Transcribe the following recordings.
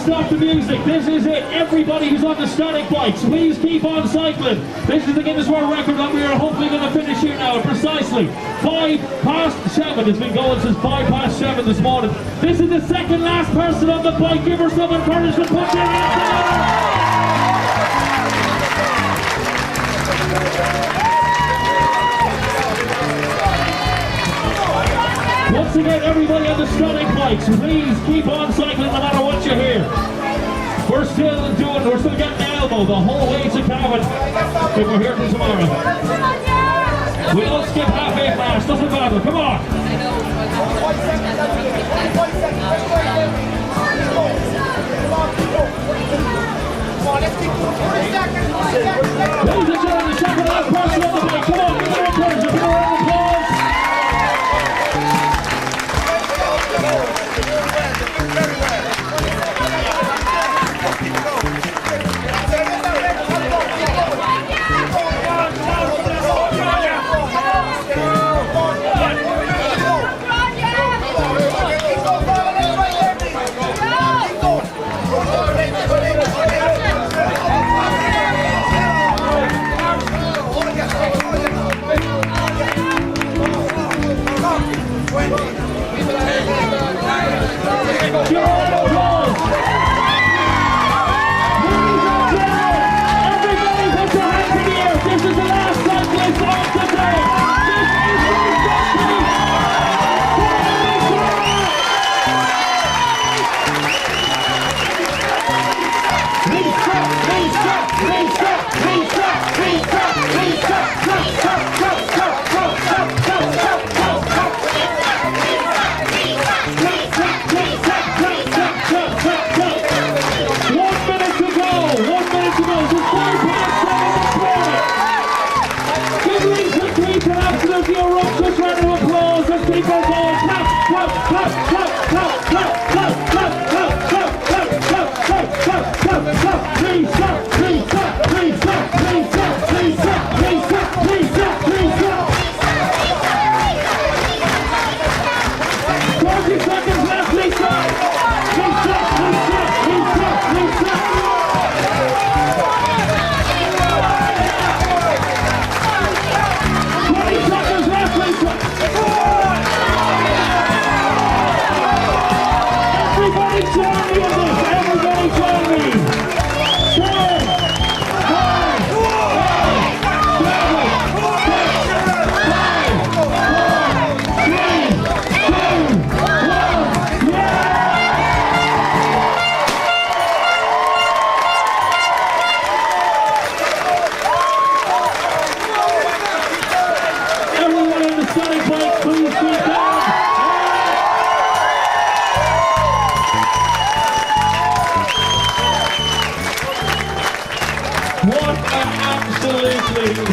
stop the music. This is it. Everybody who's on the static bikes, please keep on cycling. This is the Guinness World Record that we are hopefully going to finish here now at precisely 7:05. It's been going since 7:05 this morning. This is the second last person on the bike. Give her some encouragement. Put your hands together. Once again, everybody on the static bikes, please keep on cycling no matter what you hear. We're still getting the elbow the whole way to Cavan if we're here for tomorrow. We don't skip half eight flash, doesn't matter, come on. Ladies and gentlemen, the second last person on the bike, come on, give her encouragement, give her an applause.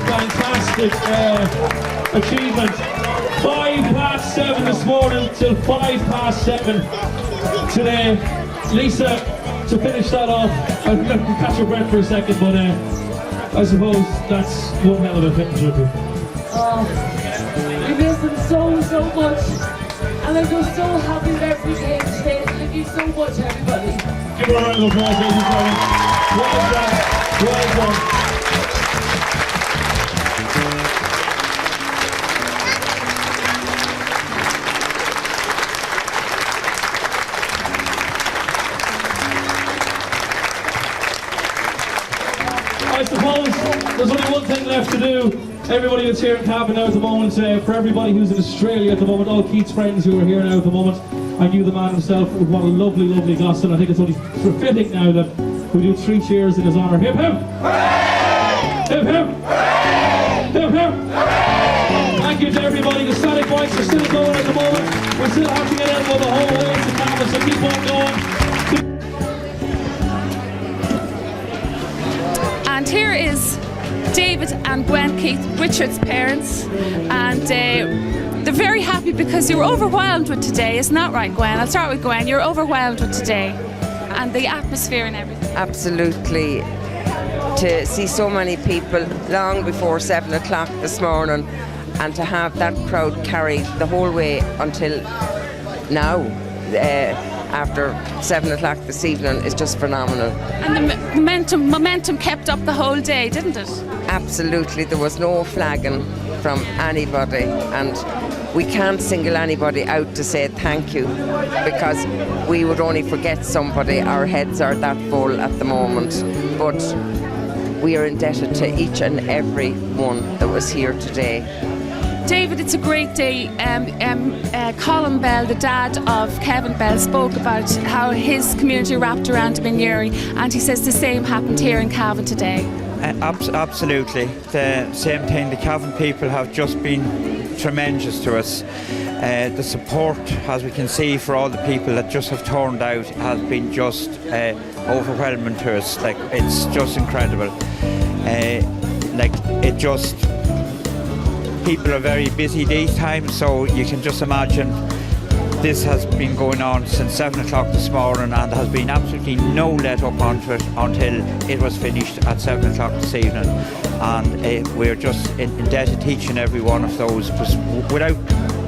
Fantastic achievement. 7:05 this morning till 7:05 today. Lisa, to finish that off, I'll catch your breath for a second, but I suppose that's one hell of a fitness record. We miss them so much, and I'm just so happy that everybody came today. Thank you so much, everybody. Give her a round of applause, ladies and gentlemen. Well done. Well done. I suppose there's only one thing left to do. Everybody that's here in Cavan now at the moment, for everybody who's in Australia at the moment, all Keith's friends who are here now at the moment, and you, the man himself, what a lovely, lovely gospel. I think it's only fitting now that we do 3 cheers in his honour. Hip hip! Hip hip! Hip hip! Thank you to everybody. The static bikes are still going at the moment. We still have to get elbow the whole way to Cavan, so keep on going. And here is David and Gwen Keith, Richard's parents, and they're very happy because you were overwhelmed with today. Isn't that right, Gwen? I'll start with Gwen. You're overwhelmed with today and the atmosphere and everything. Absolutely. To see so many people long before 7 o'clock this morning, and to have that crowd carried the whole way until now. after 7 o'clock this evening is just phenomenal. And the momentum kept up the whole day, didn't it? Absolutely, there was no flagging from anybody, and we can't single anybody out to say thank you, because we would only forget somebody. Our heads are that full at the moment, but we are indebted to each and every one that was here today. David, it's a great day. Colin Bell, the dad of Kevin Bell, spoke about how his community wrapped around him in Newry, and he says the same happened here in Cavan today. Absolutely, the same thing. The Cavan people have just been tremendous to us. The support, as we can see, for all the people that just have turned out has been just overwhelming to us. Like, it's just incredible. People are very busy these times, so you can just imagine this has been going on since 7 o'clock this morning, and there has been absolutely no let up onto it until it was finished at 7 o'clock this evening. And we're just indebted to each and every one of those, because without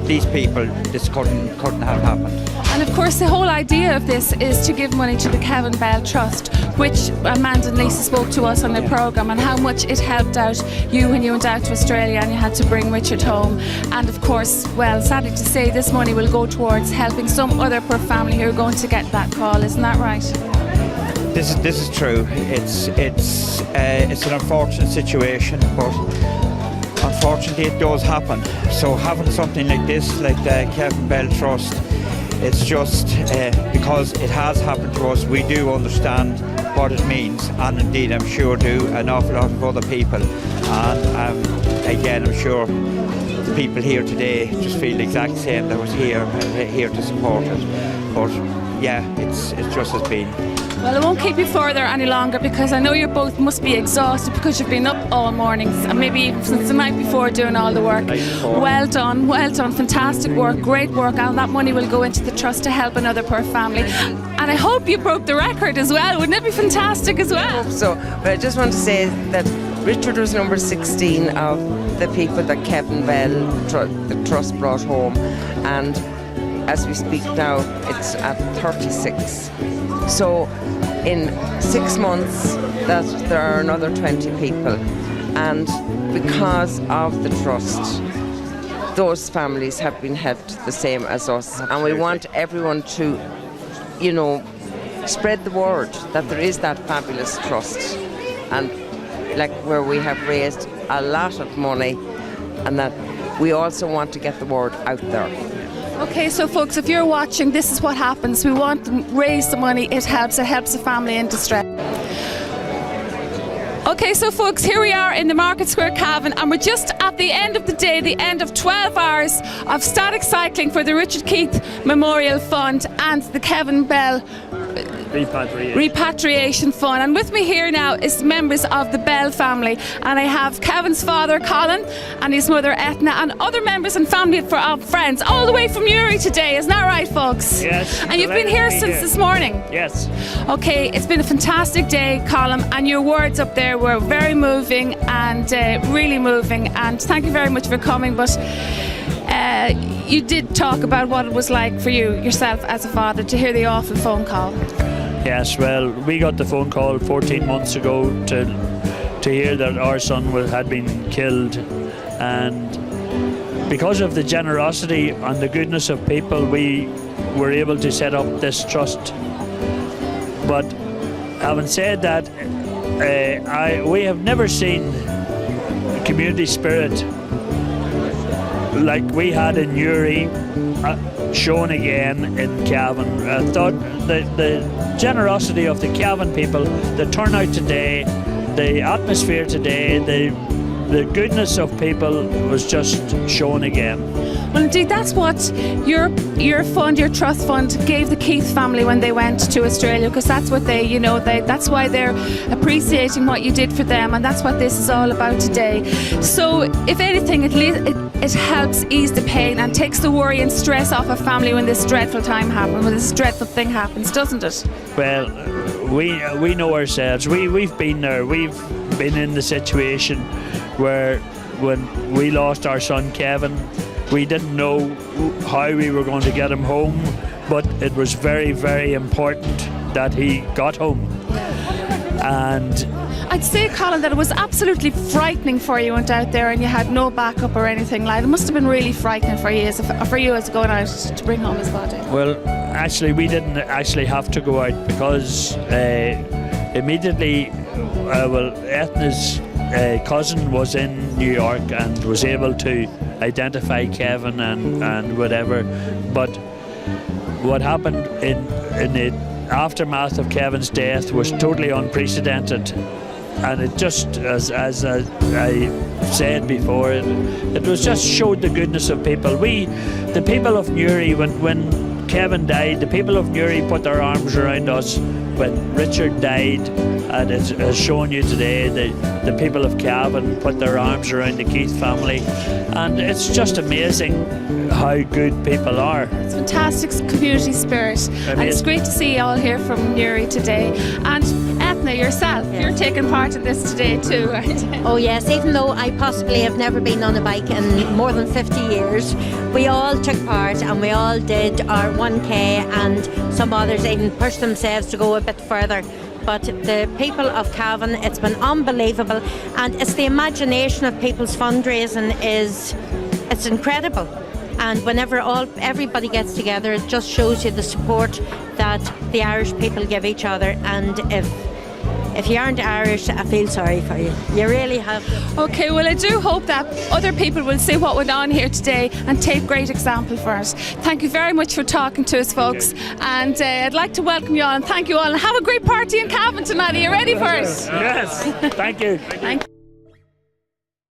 these people this couldn't have happened. And of course the whole idea of this is to give money to the Kevin Bell Trust, which Amanda and Lisa spoke to us on their programme, and how much it helped out you when you went out to Australia and you had to bring Richard home. And of course, well, sadly to say, this money will go towards helping some other poor family who are going to get that call. Isn't that right? This is true. It's an unfortunate situation, but unfortunately it does happen. So having something like this, like the Kevin Bell Trust, it's just because it has happened to us, we do understand what it means, and indeed I'm sure do an awful lot of other people. And again, I'm sure the people here today just feel the exact same that was here to support it. But yeah, it's just has been. Well, I won't keep you further any longer, because I know you both must be exhausted because you've been up all morning, and maybe even since the night before doing all the work. Well done, fantastic work, great work, and that money will go into the trust to help another poor family. And I hope you broke the record as well. Wouldn't it be fantastic as well? I hope so, but I just want to say that Richard was number 16 of the people that Kevin Bell, the trust, brought home, and as we speak now, it's at 36. So in 6 months that there are another 20 people, and because of the trust, those families have been helped the same as us. And we want everyone to, spread the word that there is that fabulous trust, and like where we have raised a lot of money, and that we also want to get the word out there. Okay, so folks, if you're watching, this is what happens. We want to raise the money. It helps a family in distress. Okay, so folks, here we are in the Market Square, Cavan, and we're just at the end of the day, the end of 12 hours of static cycling for the Richard Keith Memorial Fund and the Kevin Bell Repatriation Fund. And with me here now is members of the Bell family, and I have Kevin's father Colin and his mother Etna, and other members and family of friends all the way from Newry today. Isn't that right, folks? Yes. And you've been here since this morning? Yes. Okay, it's been a fantastic day, Colin, and your words up there were very moving and really moving, and thank you very much for coming. But you did talk about what it was like for you yourself as a father to hear the awful phone call. Yes, well, we got the phone call 14 months ago to hear that our son had been killed, and because of the generosity and the goodness of people, we were able to set up this trust. But having said that, we have never seen community spirit like we had in Newry shown again in Cavan. I thought the generosity of the Cavan people, the turnout today, the atmosphere today, the goodness of people was just shown again. Well, indeed, that's what your fund, your trust fund, gave the Keith family when they went to Australia, because that's what that's why they're appreciating what you did for them, and that's what this is all about today. So, if anything, it helps ease the pain and takes the worry and stress off a family when this dreadful time happens, when this dreadful thing happens, doesn't it? Well, we know ourselves. We've been there. We've been in the situation where when we lost our son Kevin, we didn't know how we were going to get him home, but it was very, very important that he got home. And I'd say, Colin, that it was absolutely frightening for you went out there and you had no backup or anything like that. It must have been really frightening for you as going out to bring home his body. well, actually, we didn't actually have to go out because immediately, Ethna's cousin was in New York and was able to identify Kevin and whatever. But what happened in the aftermath of Kevin's death was totally unprecedented. And it just, as I said before, it was just showed the goodness of people. The people of Newry, when Kevin died, the people of Newry put their arms around us. When Richard died, and as shown you today, the people of Cavan put their arms around the Keith family. And it's just amazing how good people are. It's fantastic community spirit. And it's great to see you all here from Newry today. And Ethna, yourself, you're taking part in this today too, aren't you? Oh yes, even though I possibly have never been on a bike in more than 50 years, we all took part and we all did our 1K, and some others even pushed themselves to go a bit further. But the people of Cavan, it's been unbelievable, and it's the imagination of people's fundraising it's incredible. And whenever everybody gets together, it just shows you the support that the Irish people give each other. And if you aren't Irish, I feel sorry for you. You really have to. Okay, well, I do hope that other people will see what went on here today and take great example for it. Thank you very much for talking to us, folks. And I'd like to welcome you all and thank you all. And have a great party in Cavan tonight. Are you ready for it? Yes, thank you. Thank you.